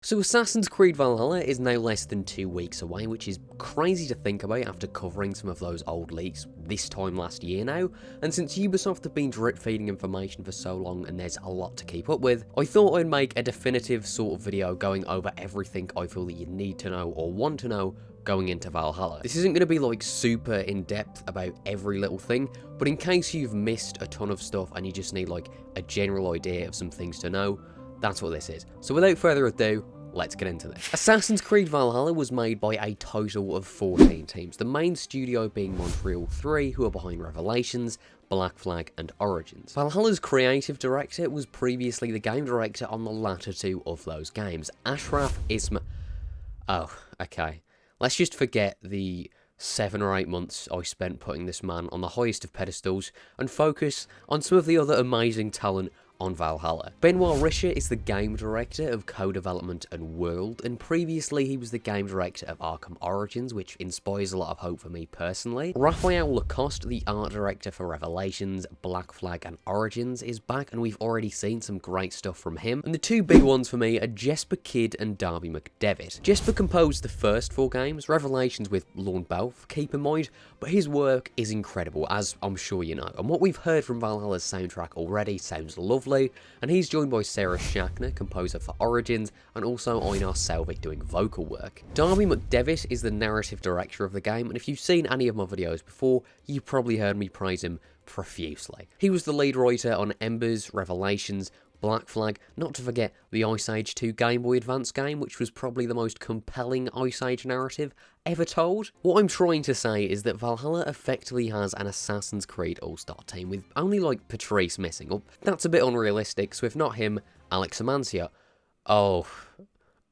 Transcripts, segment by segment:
So Assassin's Creed Valhalla is now less than 2 weeks away, which is crazy to think about after covering some of those old leaks this time last year now, and since Ubisoft have been drip feeding information for so long and there's a lot to keep up with, I thought I'd make a definitive sort of video going over everything I feel that you need to know or want to know going into Valhalla. This isn't going to be like super in depth about every little thing, but in case you've missed a ton of stuff and you just need like a general idea of some things to know, that's what this is. So without further ado, let's get into this. Assassin's Creed Valhalla was made by a total of 14 teams, the main studio being Montreal 3, who are behind Revelations, Black Flag and Origins. Valhalla's creative director was previously the game director on the latter two of those games, Ashraf Ismail. Oh, okay. Let's just forget the 7 or 8 months I spent putting this man on the highest of pedestals and focus on some of the other amazing talent on Valhalla. Benoit Richer is the game director of co-development and World, and previously he was the game director of Arkham Origins, which inspires a lot of hope for me personally. Raphael Lacoste, the art director for Revelations, Black Flag and Origins, is back, and we've already seen some great stuff from him. And the two big ones for me are Jesper Kyd and Darby McDevitt. Jesper composed the first 4 games, Revelations with Lorne Balfe, keep in mind, but his work is incredible, as I'm sure you know. And what we've heard from Valhalla's soundtrack already sounds lovely, and he's joined by Sarah Schachner, composer for Origins, and also Einar Selvik doing vocal work. Darby McDevitt is the narrative director of the game, and if you've seen any of my videos before, you probably heard me praise him profusely. He was the lead writer on Embers, Revelations, Black Flag, not to forget the Ice Age 2 Game Boy Advance game, which was probably the most compelling Ice Age narrative ever told. What I'm trying to say is that Valhalla effectively has an Assassin's Creed all-star team, with only like Patrice missing. Well, that's a bit unrealistic, so if not him, Alex Amancia. Oh,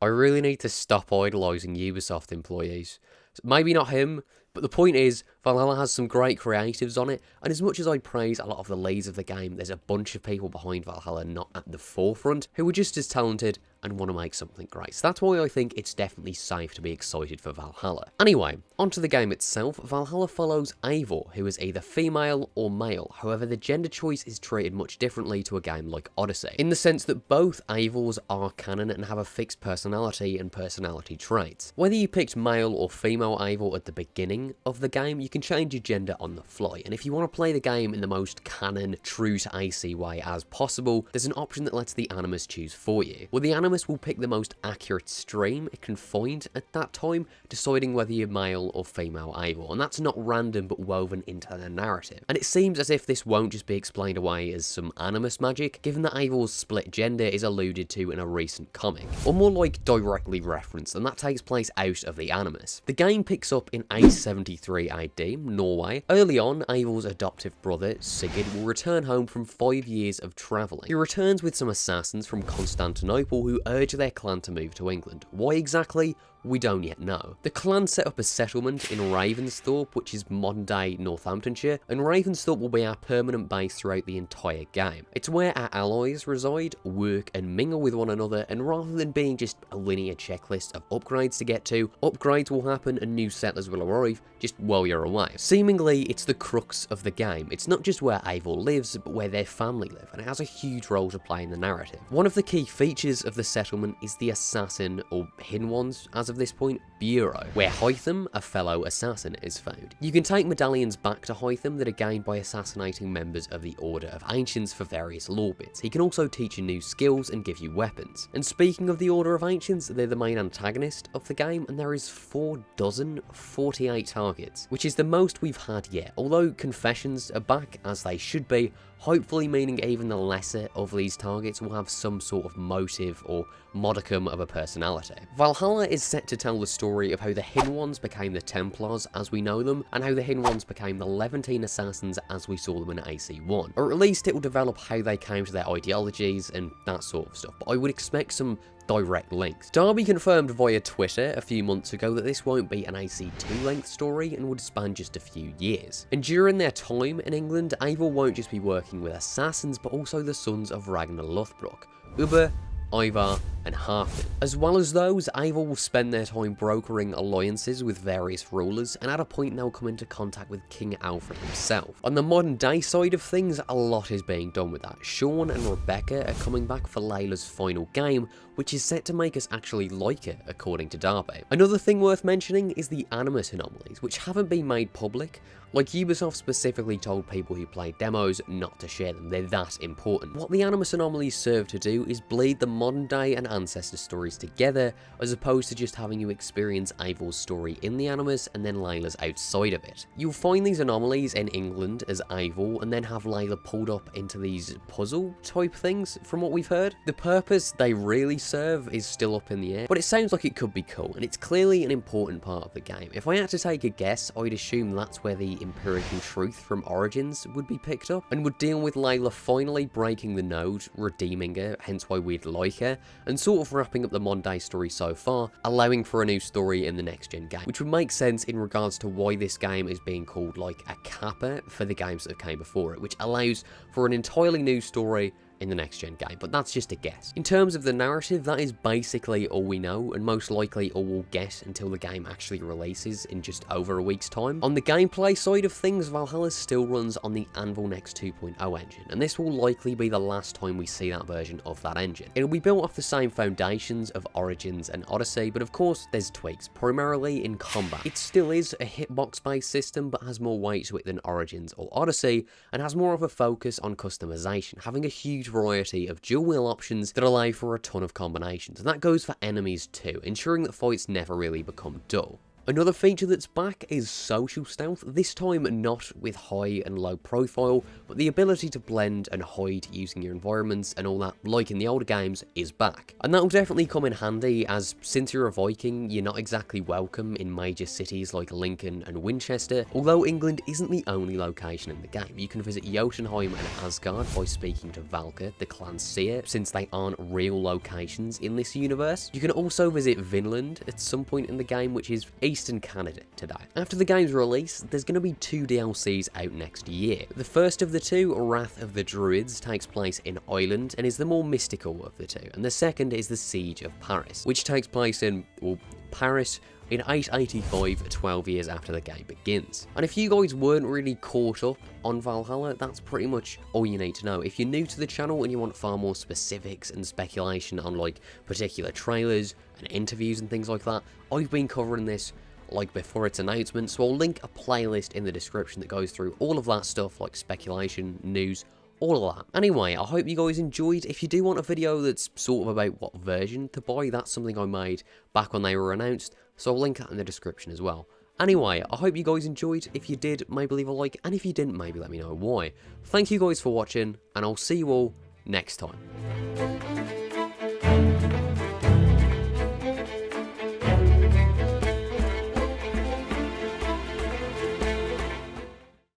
I really need to stop idolising Ubisoft employees. Maybe not him, but the point is, Valhalla has some great creatives on it, and as much as I praise a lot of the leads of the game, there's a bunch of people behind Valhalla not at the forefront who are just as talented and want to make something great. So that's why I think it's definitely safe to be excited for Valhalla. Anyway, onto the game itself. Valhalla follows Eivor, who is either female or male. However, the gender choice is treated much differently to a game like Odyssey, in the sense that both Eivors are canon and have a fixed personality and personality traits. Whether you picked male or female Eivor at the beginning of the game, you can change your gender on the fly, and if you want to play the game in the most canon, true to AC way as possible, there's an option that lets the Animus choose for you. Well, the Animus will pick the most accurate stream it can find at that time, deciding whether you're male or female Eivor, and that's not random but woven into the narrative. And it seems as if this won't just be explained away as some Animus magic, given that Eivor's split gender is alluded to in a recent comic, or more like directly referenced, and that takes place out of the Animus. The game picks up in 873 AD, Norway. Early on, Eivor's adoptive brother, Sigurd, will return home from 5 years of travelling. He returns with some assassins from Constantinople who urge their clan to move to England. Why exactly? We don't yet know. The clan set up a settlement in Ravensthorpe, which is modern-day Northamptonshire, and Ravensthorpe will be our permanent base throughout the entire game. It's where our allies reside, work, and mingle with one another, and rather than being just a linear checklist of upgrades to get to, upgrades will happen and new settlers will arrive just while you're away. Seemingly, it's the crux of the game. It's not just where Eivor lives, but where their family live, and it has a huge role to play in the narrative. One of the key features of the settlement is the assassin, or hidden ones, as of this point, Bureau, where Hytham, a fellow assassin, is found. You can take medallions back to Hytham that are gained by assassinating members of the Order of Ancients for various lore bits. He can also teach you new skills and give you weapons. And speaking of the Order of Ancients, they're the main antagonist of the game, and there is 48 targets, which is the most we've had yet, although confessions are back as they should be, hopefully meaning even the lesser of these targets will have some sort of motive or modicum of a personality. Valhalla is set to tell the story of how the Hidden Ones became the Templars as we know them, and how the Hidden Ones became the Levantine Assassins as we saw them in AC1. Or at least it will develop how they came to their ideologies and that sort of stuff, but I would expect some direct links. Darby confirmed via Twitter a few months ago that this won't be an AC2 length story and would span just a few years. And during their time in England, Eivor won't just be working with assassins but also the sons of Ragnar Lothbrok, Ubbe, Ivar, and Harfin. As well as those, Eivor will spend their time brokering alliances with various rulers, and at a point they'll come into contact with King Alfred himself. On the modern day side of things, a lot is being done with that. Sean and Rebecca are coming back for Layla's final game, which is set to make us actually like it, according to Darby. Another thing worth mentioning is the Animus anomalies, which haven't been made public. Like, Ubisoft specifically told people who played demos not to share them, they're that important. What the Animus anomalies serve to do is bleed the modern day and ancestor stories together, as opposed to just having you experience Eivor's story in the Animus and then Layla's outside of it. You'll find these anomalies in England as Eivor, and then have Layla pulled up into these puzzle type things, from what we've heard. The purpose they really serve is still up in the air, but it sounds like it could be cool, and it's clearly an important part of the game. If I had to take a guess, I'd assume that's where the empirical truth from Origins would be picked up, and would deal with Layla finally breaking the node, redeeming her, hence why we'd like her, and sort of wrapping up the modern day story so far, allowing for a new story in the next gen game, which would make sense in regards to why this game is being called like a kappa for the games that came before it, which allows for an entirely new story in the next gen game, but that's just a guess. In terms of the narrative, that is basically all we know, and most likely all we'll get until the game actually releases in just over a week's time. On the gameplay side of things, Valhalla still runs on the Anvil Next 2.0 engine, and this will likely be the last time we see that version of that engine. It'll be built off the same foundations of Origins and Odyssey, but of course there's tweaks, primarily in combat. It still is a hitbox-based system, but has more weight to it than Origins or Odyssey, and has more of a focus on customization, having a huge variety of dual wheel options that allow for a ton of combinations, and that goes for enemies too, ensuring that fights never really become dull. Another feature that's back is social stealth, this time not with high and low profile, but the ability to blend and hide using your environments and all that, like in the older games, is back. And that'll definitely come in handy, as since you're a Viking, you're not exactly welcome in major cities like Lincoln and Winchester, although England isn't the only location in the game. You can visit Jotunheim and Asgard by speaking to Valka, the clan seer, since they aren't real locations in this universe. You can also visit Vinland at some point in the game, which is Eastern Canada today. After the game's release, there's going to be 2 DLCs out next year. The first of the two, Wrath of the Druids, takes place in Ireland and is the more mystical of the two, and the second is the Siege of Paris, which takes place in, well, Paris in 885, 12 years after the game begins. And if you guys weren't really caught up on Valhalla, that's pretty much all you need to know. If you're new to the channel and you want far more specifics and speculation on like particular trailers and interviews and things like that, I've been covering this like before its announcement, so I'll link a playlist in the description that goes through all of that stuff, like speculation, news, all of that. Anyway, I hope you guys enjoyed. If you do want a video that's sort of about what version to buy, that's something I made back when they were announced, so I'll link that in the description as well. Anyway, I hope you guys enjoyed. If you did, maybe leave a like, and if you didn't, maybe let me know why. Thank you guys for watching, and I'll see you all next time.